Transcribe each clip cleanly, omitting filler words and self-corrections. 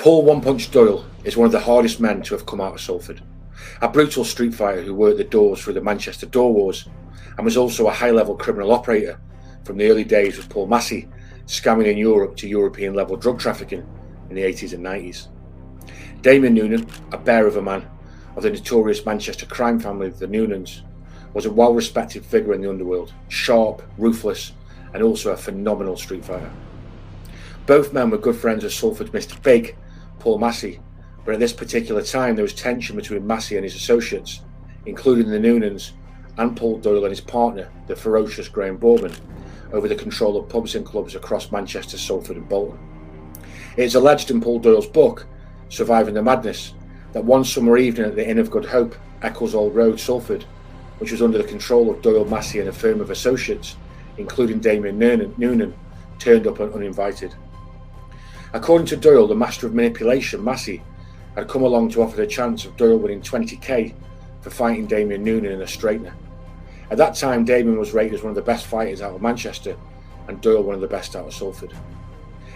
Paul One Punch Doyle is one of the hardest men to have come out of Salford. A brutal street fighter who worked the doors through the Manchester Door Wars and was also a high-level criminal operator from the early days with Paul Massey, scamming in Europe to European-level drug trafficking in the 80s and 90s. Damien Noonan, a bear of a man of the notorious Manchester crime family the Noonans, was a well-respected figure in the underworld, sharp, ruthless, and also a phenomenal street fighter. Both men were good friends of Salford's Mr. Big, Paul Massey, but at this particular time there was tension between Massey and his associates, including the Noonans and Paul Doyle and his partner, the ferocious Graham Bowman, over the control of pubs and clubs across Manchester, Salford and Bolton. It is alleged in Paul Doyle's book, Surviving the Madness, that one summer evening at the Inn of Good Hope, Ecclesall Road, Salford, which was under the control of Doyle, Massey and a firm of associates, including Damien Noonan, turned up uninvited. According to Doyle, the master of manipulation, Massey, had come along to offer the chance of Doyle winning 20k for fighting Damien Noonan in a straightener. At that time, Damien was rated as one of the best fighters out of Manchester and Doyle one of the best out of Salford.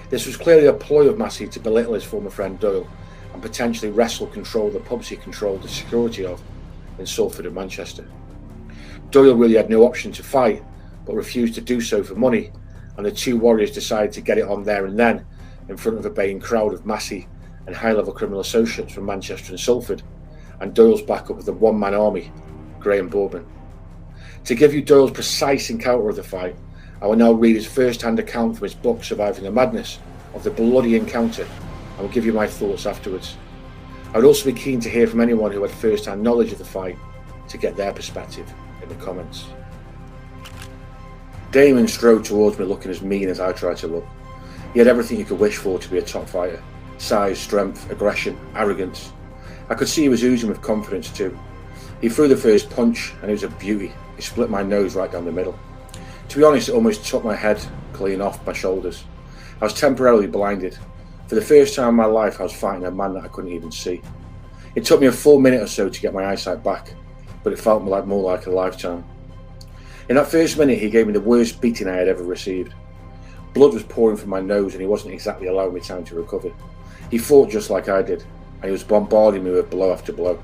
This was clearly a ploy of Massey to belittle his former friend Doyle and potentially wrestle control of the pubs he controlled the security of in Salford and Manchester. Doyle really had no option to fight, but refused to do so for money, and the two warriors decided to get it on there and then in front of a baying crowd of Massey and high-level criminal associates from Manchester and Salford, and Doyle's backup with the one-man army, Graham Bowman. To give you Doyle's precise encounter of the fight, I will now read his first-hand account from his book Surviving the Madness of the bloody encounter, and will give you my thoughts afterwards. I would also be keen to hear from anyone who had first-hand knowledge of the fight to get their perspective in the comments. Damien strode towards me looking as mean as I tried to look. He had everything you could wish for to be a top fighter: size, strength, aggression, arrogance. I could see he was oozing with confidence too. He threw the first punch and it was a beauty. He split my nose right down the middle. To be honest, it almost took my head clean off my shoulders. I was temporarily blinded. For the first time in my life I was fighting a man that I couldn't even see. It took me a full minute or so to get my eyesight back, but it felt more like a lifetime. In that first minute he gave me the worst beating I had ever received. Blood was pouring from my nose and he wasn't exactly allowing me time to recover. He fought just like I did, and he was bombarding me with blow after blow.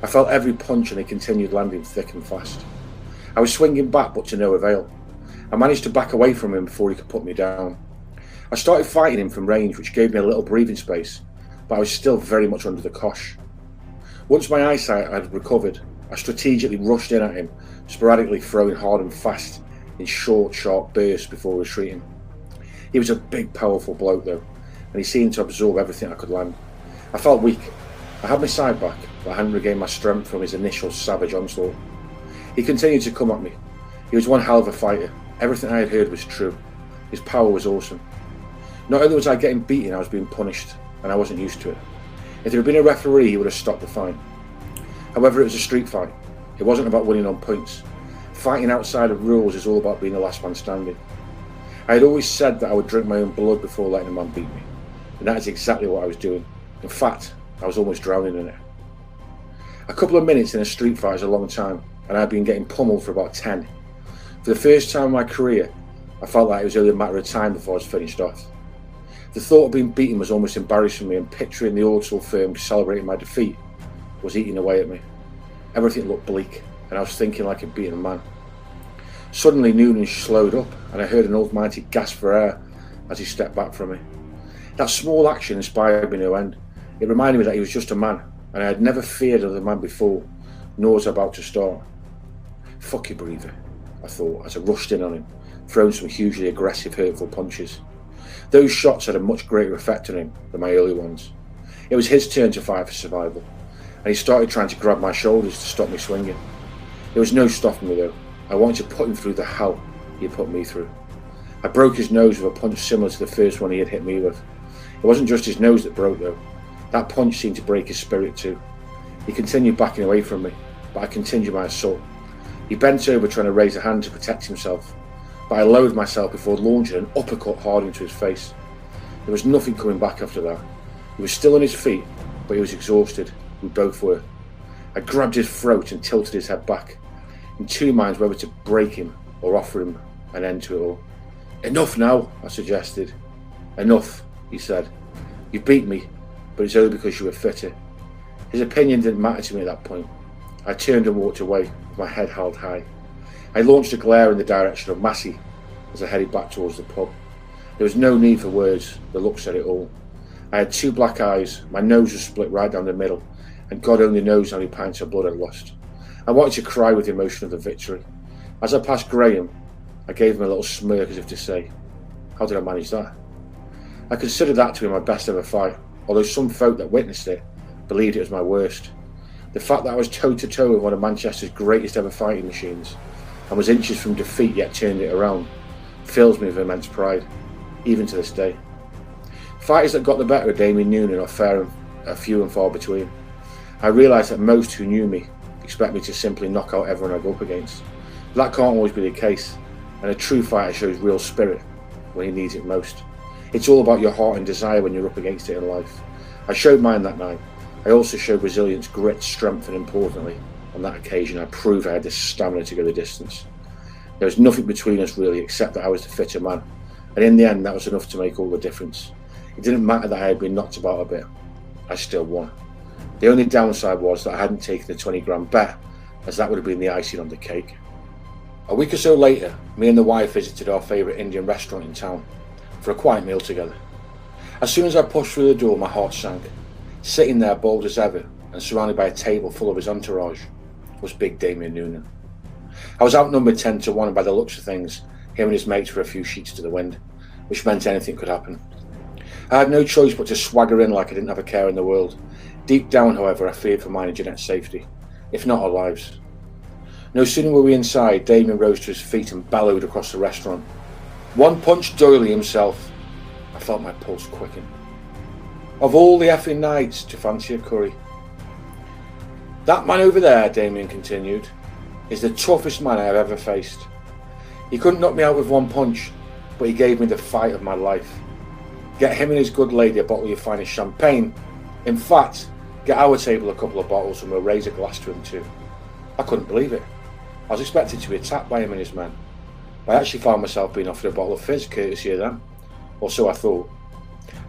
I felt every punch and he continued landing thick and fast. I was swinging back but to no avail. I managed to back away from him before he could put me down. I started fighting him from range, which gave me a little breathing space, but I was still very much under the cosh. Once my eyesight had recovered, I strategically rushed in at him, sporadically throwing hard and fast in short, sharp bursts before retreating. He was a big, powerful bloke though, and he seemed to absorb everything I could land. I felt weak. I had my side back, but I hadn't regained my strength from his initial savage onslaught. He continued to come at me. He was one hell of a fighter. Everything I had heard was true. His power was awesome. Not only was I getting beaten, I was being punished, and I wasn't used to it. If there had been a referee, he would have stopped the fight. However, it was a street fight. It wasn't about winning on points. Fighting outside of rules is all about being the last man standing. I had always said that I would drink my own blood before letting a man beat me, and that is exactly what I was doing. In fact, I was almost drowning in it. A couple of minutes in a street fight is a long time, and I had been getting pummeled for about 10. For the first time in my career, I felt like it was only a matter of time before I was finished off. The thought of being beaten was almost embarrassing me, and picturing the Ordsall firm celebrating my defeat was eating away at me. Everything looked bleak, and I was thinking like a beaten man. Suddenly Noonan slowed up, and I heard an almighty gasp for air as he stepped back from me. That small action inspired me no end. It reminded me that he was just a man, and I had never feared another man before, nor was I about to start. Fuck you, breather, I thought as I rushed in on him, throwing some hugely aggressive, hurtful punches. Those shots had a much greater effect on him than my early ones. It was his turn to fight for survival, and he started trying to grab my shoulders to stop me swinging. There was no stopping me though. I wanted to put him through the hell he had put me through. I broke his nose with a punch similar to the first one he had hit me with. It wasn't just his nose that broke though. That punch seemed to break his spirit too. He continued backing away from me, but I continued my assault. He bent over trying to raise a hand to protect himself, but I lowered myself before launching an uppercut hard into his face. There was nothing coming back after that. He was still on his feet, but he was exhausted. We both were. I grabbed his throat and tilted his head back, in two minds whether to break him or offer him an end to it all. "Enough now," I suggested. "Enough," he said. "You've beat me. but it's only because you were fitter. His opinion didn't matter to me at that point. I turned and walked away with my head held high. I launched a glare in the direction of Massey as I headed back towards the pub. There was no need for words, the look said it all. I had 2 black eyes, my nose was split right down the middle, and God only knows how many pints of blood I'd lost. I wanted to cry with the emotion of the victory. As I passed Graham, I gave him a little smirk as if to say, how did I manage that? I considered that to be my best ever fight, although some folk that witnessed it believed it was my worst. The fact that I was toe to toe with one of Manchester's greatest ever fighting machines and was inches from defeat yet turned it around fills me with immense pride, even to this day. Fighters that got the better of Damien Noonan are few and far between. I realise that most who knew me expect me to simply knock out everyone I go up against. But that can't always be the case, and a true fighter shows real spirit when he needs it most. It's all about your heart and desire when you're up against it in life. I showed mine that night. I also showed resilience, grit, strength, and importantly, on that occasion I proved I had the stamina to go the distance. There was nothing between us really except that I was the fitter man, and in the end that was enough to make all the difference. It didn't matter that I had been knocked about a bit, I still won. The only downside was that I hadn't taken the 20 grand bet, as that would have been the icing on the cake. A week or so later, me and the wife visited our favourite Indian restaurant in town for a quiet meal together. As soon as I pushed through the door, my heart sank. Sitting there bold as ever and surrounded by a table full of his entourage was big Damien Noonan. I was outnumbered 10 to 1, and by the looks of things, him and his mates were a few sheets to the wind, which meant anything could happen. I had no choice but to swagger in like I didn't have a care in the world. Deep down, however, I feared for mine and Jeanette's safety, if not our lives. No sooner were we inside, Damien rose to his feet and bellowed across the restaurant. One punch Doyley himself. I felt my pulse quicken. Of all the effing nights to fancy a curry. That man over there, Damien continued, is the toughest man I have ever faced. He couldn't knock me out with one punch, but he gave me the fight of my life. Get him and his good lady a bottle of your finest champagne. In fact, get our table a couple of bottles and we'll raise a glass to him too. I couldn't believe it. I was expected to be attacked by him and his men. I actually found myself being offered a bottle of fizz courtesy of them, or so I thought.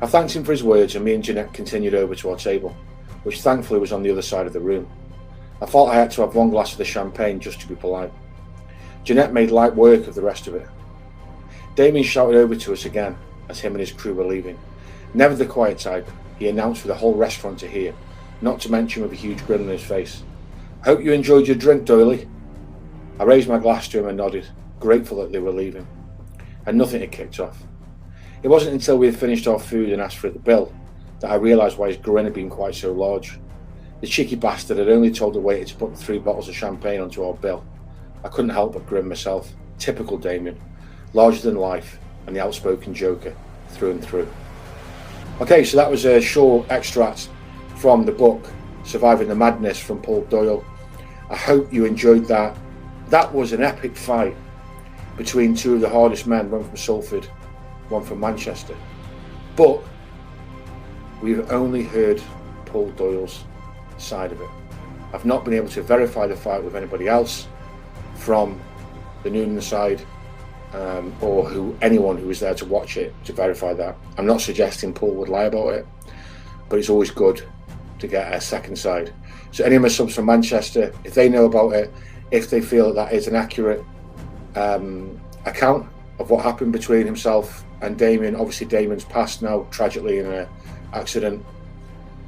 I thanked him for his words and me and Jeanette continued over to our table, which thankfully was on the other side of the room. I felt I had to have one glass of the champagne just to be polite. Jeanette made light work of the rest of it. Damien shouted over to us again as him and his crew were leaving. Never the quiet type, he announced for the whole restaurant to hear, not to mention with a huge grin on his face. I hope you enjoyed your drink, Doyley. I raised my glass to him and nodded, grateful that they were leaving. And nothing had kicked off. It wasn't until we had finished our food and asked for the bill that I realised why his grin had been quite so large. The cheeky bastard had only told the waiter to put 3 bottles of champagne onto our bill. I couldn't help but grin myself. Typical Damien, larger than life and the outspoken joker through and through. Okay, so that was a short extract from the book Surviving the Madness from Paul Doyle. I hope you enjoyed that. That was an epic fight between 2 of the hardest men, one from Salford, one from Manchester. But we've only heard Paul Doyle's side of it. I've not been able to verify the fight with anybody else from the Noonan side, or anyone who was there to watch it to verify that. I'm not suggesting Paul would lie about it, but it's always good to get a second side. So any of my subs from Manchester, if they know about it, if they feel that is an accurate account of what happened between himself and Damien. Obviously Damien's passed now tragically in an accident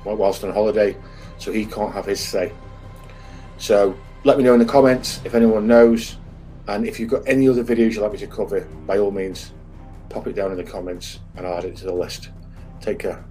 whilst on holiday, so he can't have his say. So let me know in the comments if anyone knows, and if you've got any other videos you'd like me to cover, by all means pop it down in the comments and I'll add it to the list. Take care.